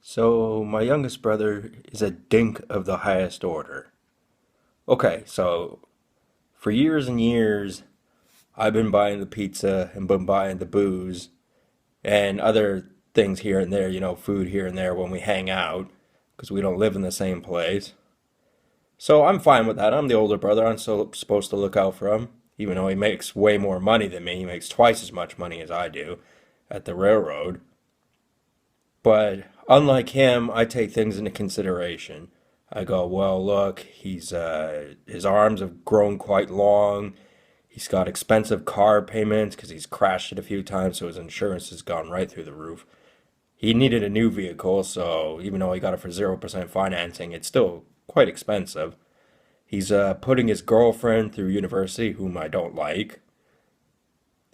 So, my youngest brother is a dink of the highest order. Okay, so for years and years, I've been buying the pizza and been buying the booze and other things here and there, food here and there when we hang out because we don't live in the same place. So, I'm fine with that. I'm the older brother. I'm still supposed to look out for him, even though he makes way more money than me. He makes twice as much money as I do at the railroad. But unlike him, I take things into consideration. I go, well, look, his arms have grown quite long. He's got expensive car payments because he's crashed it a few times, so his insurance has gone right through the roof. He needed a new vehicle, so even though he got it for 0% financing, it's still quite expensive. He's putting his girlfriend through university, whom I don't like,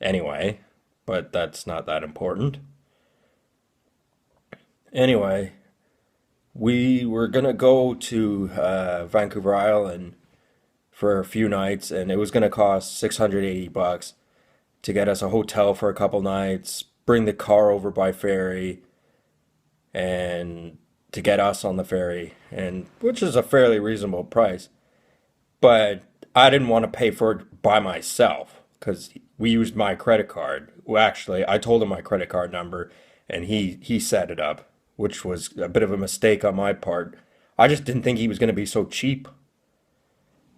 anyway, but that's not that important. Anyway, we were gonna go to Vancouver Island for a few nights, and it was gonna cost $680 to get us a hotel for a couple nights, bring the car over by ferry, and to get us on the ferry, and which is a fairly reasonable price. But I didn't want to pay for it by myself because we used my credit card. Well, actually, I told him my credit card number, and he set it up, which was a bit of a mistake on my part. I just didn't think he was going to be so cheap.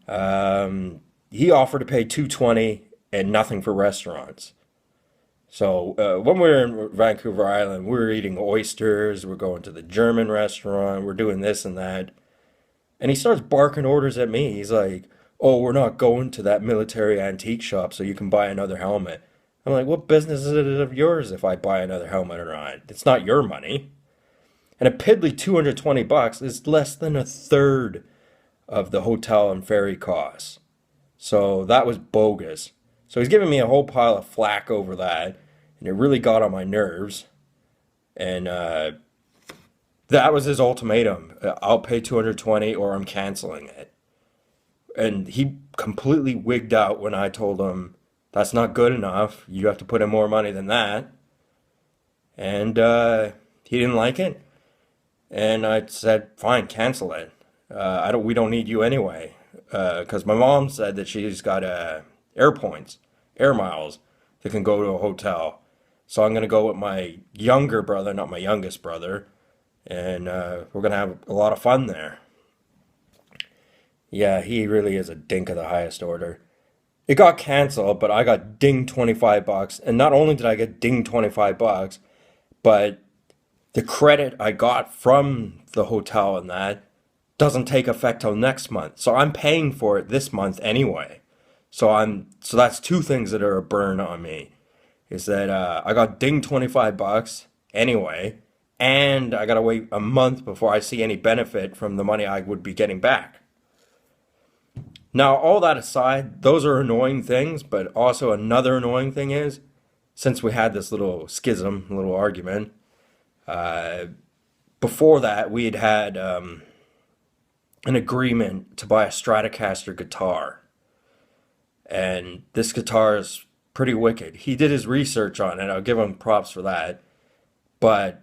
He offered to pay 220 and nothing for restaurants. So when we were in Vancouver Island, we were eating oysters. We're going to the German restaurant. We're doing this and that. And he starts barking orders at me. He's like, "Oh, we're not going to that military antique shop so you can buy another helmet." I'm like, "What business is it of yours if I buy another helmet or not? It's not your money." And a piddly $220 is less than a third of the hotel and ferry costs. So that was bogus. So he's giving me a whole pile of flack over that, and it really got on my nerves. And that was his ultimatum. I'll pay 220 or I'm canceling it. And he completely wigged out when I told him that's not good enough. You have to put in more money than that. And he didn't like it. And I said, fine, cancel it. I don't. We don't need you anyway. Because my mom said that she's got air points, air miles that can go to a hotel. So I'm gonna go with my younger brother, not my youngest brother, and we're gonna have a lot of fun there. Yeah, he really is a dink of the highest order. It got canceled, but I got dinged $25, and not only did I get dinged $25, but the credit I got from the hotel and that doesn't take effect till next month. So I'm paying for it this month anyway. So that's two things that are a burn on me. Is that I got dinged $25 anyway, and I gotta wait a month before I see any benefit from the money I would be getting back. Now, all that aside, those are annoying things, but also another annoying thing is, since we had this little schism, little argument, uh, before that we had had an agreement to buy a Stratocaster guitar, and this guitar is pretty wicked. He did his research on it. I'll give him props for that. But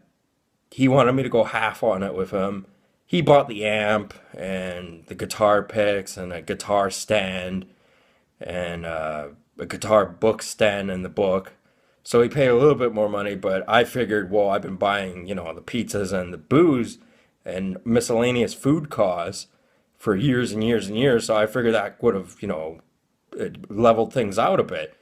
he wanted me to go half on it with him. He bought the amp and the guitar picks and a guitar stand and a guitar book stand and the book. So he paid a little bit more money, but I figured, well, I've been buying, the pizzas and the booze and miscellaneous food costs for years and years and years. So I figured that would have, it leveled things out a bit.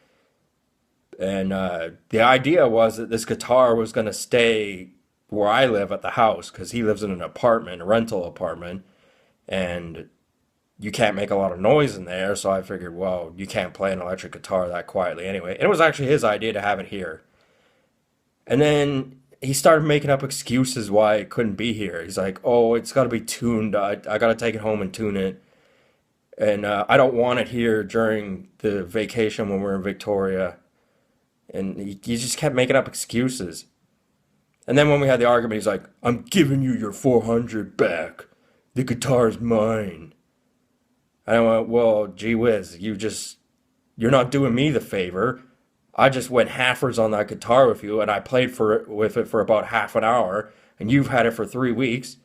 And the idea was that this guitar was going to stay where I live at the house because he lives in an apartment, a rental apartment, and you can't make a lot of noise in there. So I figured, well, you can't play an electric guitar that quietly anyway. And it was actually his idea to have it here. And then he started making up excuses why it couldn't be here. He's like, oh, it's got to be tuned. I got to take it home and tune it. And I don't want it here during the vacation when we're in Victoria. And he just kept making up excuses. And then when we had the argument, he's like, I'm giving you your 400 back. The guitar's mine. And I went, well, gee whiz, you're not doing me the favor. I just went halfers on that guitar with you, and I played with it for about half an hour. and you've had it for 3 weeks,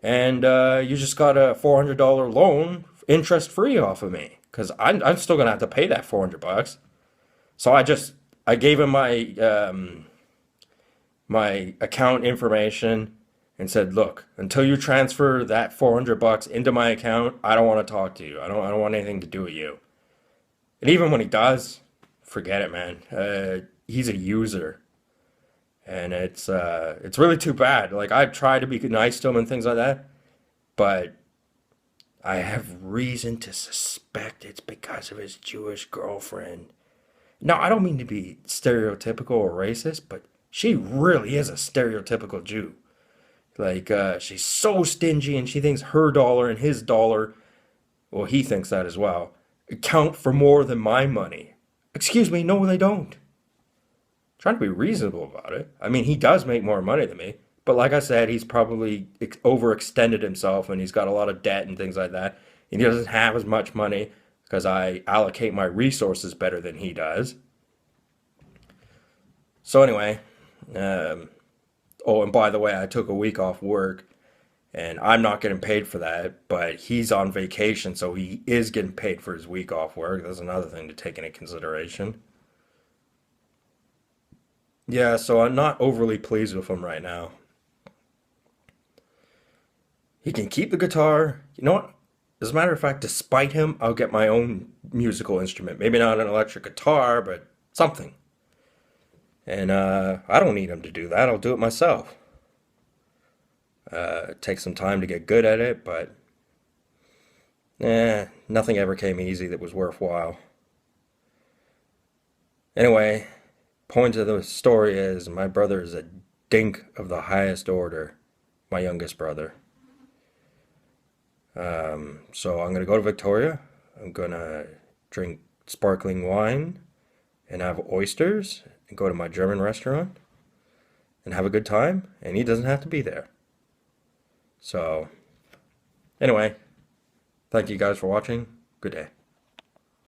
and you just got a $400 loan interest free off of me because I'm still gonna have to pay that $400. So I gave him my account information and said, look, until you transfer that $400 into my account, I don't want to talk to you. I don't want anything to do with you. And even when he does, forget it, man. He's a user, and it's really too bad. Like I try to be nice to him and things like that, but I have reason to suspect it's because of his Jewish girlfriend. Now, I don't mean to be stereotypical or racist, but she really is a stereotypical Jew. Like, she's so stingy and she thinks her dollar and his dollar, well, he thinks that as well, count for more than my money. Excuse me, no, they don't. Trying to be reasonable about it. I mean, he does make more money than me, but like I said, he's probably overextended himself and he's got a lot of debt and things like that. And he doesn't have as much money because I allocate my resources better than he does. So anyway, um, oh, and by the way, I took a week off work and I'm not getting paid for that, but he's on vacation, so he is getting paid for his week off work. That's another thing to take into consideration. Yeah, so I'm not overly pleased with him right now. He can keep the guitar. You know what? As a matter of fact, despite him, I'll get my own musical instrument. Maybe not an electric guitar, but something. And I don't need him to do that. I'll do it myself. It takes some time to get good at it, but nothing ever came easy that was worthwhile. Anyway, point of the story is my brother is a dink of the highest order, my youngest brother. So I'm gonna go to Victoria. I'm gonna drink sparkling wine and have oysters and go to my German restaurant and have a good time, and he doesn't have to be there. So, anyway, thank you guys for watching. Good day.